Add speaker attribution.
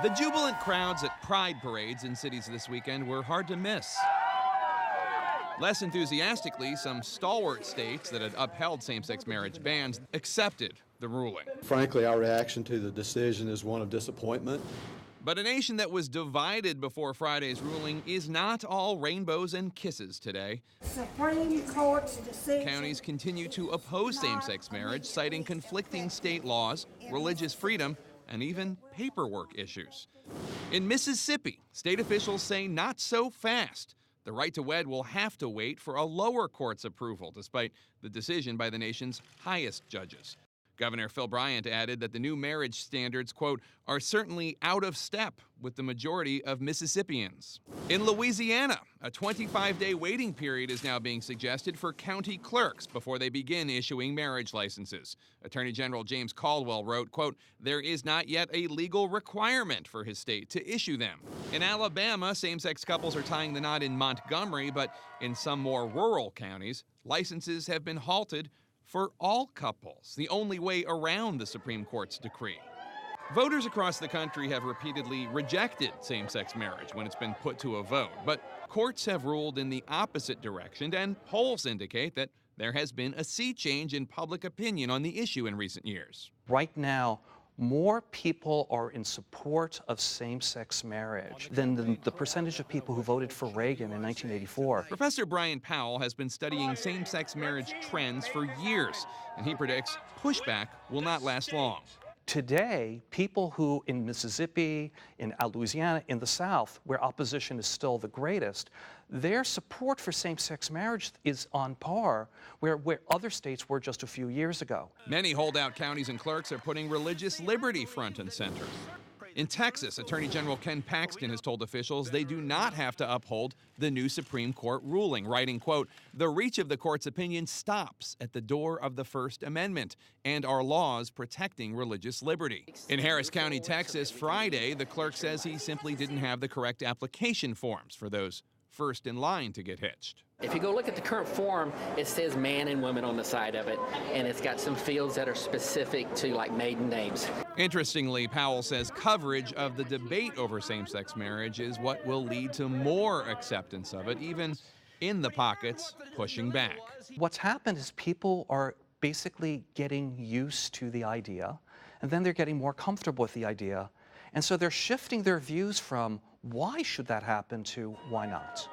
Speaker 1: The jubilant crowds at pride parades in cities this weekend were hard to miss. Less enthusiastically, some stalwart states that had upheld same-sex marriage bans accepted the ruling.
Speaker 2: Frankly, our reaction to the decision is one of disappointment.
Speaker 1: But a nation that was divided before Friday's ruling is not all rainbows and kisses today.
Speaker 3: Supreme Court's decision.
Speaker 1: Counties continue to oppose same-sex marriage, citing conflicting state laws, religious freedom, and even paperwork issues. In Mississippi, state officials say not so fast. The right to wed will have to wait for a lower court's approval, despite the decision by the nation's highest judges. Governor Phil Bryant added that the new marriage standards, quote, are certainly out of step with the majority of Mississippians. In Louisiana, a 25-day waiting period is now being suggested for county clerks before they begin issuing marriage licenses. Attorney General James Caldwell wrote, quote, there is not yet a legal requirement for his state to issue them. In Alabama, same-sex couples are tying the knot in Montgomery, but in some more rural counties, licenses have been halted for all couples, the only way around the Supreme Court's decree. Voters across the country have repeatedly rejected same-sex marriage when it's been put to a vote, but courts have ruled in the opposite direction, and polls indicate that there has been a sea change in public opinion on the issue in recent years.
Speaker 4: Right now, more people are in support of same-sex marriage than the percentage of people who voted for Reagan in 1984.
Speaker 1: Professor Brian Powell has been studying same-sex marriage trends for years, and he predicts pushback will not last long.
Speaker 4: Today, people who in Mississippi, in Louisiana, in the South, where opposition is still the greatest, their support for same-sex marriage is on par where other states were just a few years ago.
Speaker 1: Many holdout counties and clerks are putting religious liberty front and center. In Texas, Attorney General Ken Paxton has told officials they do not have to uphold the new Supreme Court ruling, writing, quote, the reach of the court's opinion stops at the door of the First Amendment and our laws protecting religious liberty. In Harris County, Texas, Friday, the clerk says he simply didn't have the correct application forms for those first in line to get hitched.
Speaker 5: If you go look at the current form, it says man and woman on the side of it, and it's got some fields that are specific to like maiden names.
Speaker 1: Interestingly, Powell says coverage of the debate over same-sex marriage is what will lead to more acceptance of it, even in the pockets pushing back.
Speaker 4: What's happened is people are basically getting used to the idea, and then they're getting more comfortable with the idea, and so they're shifting their views from why should that happen to why not.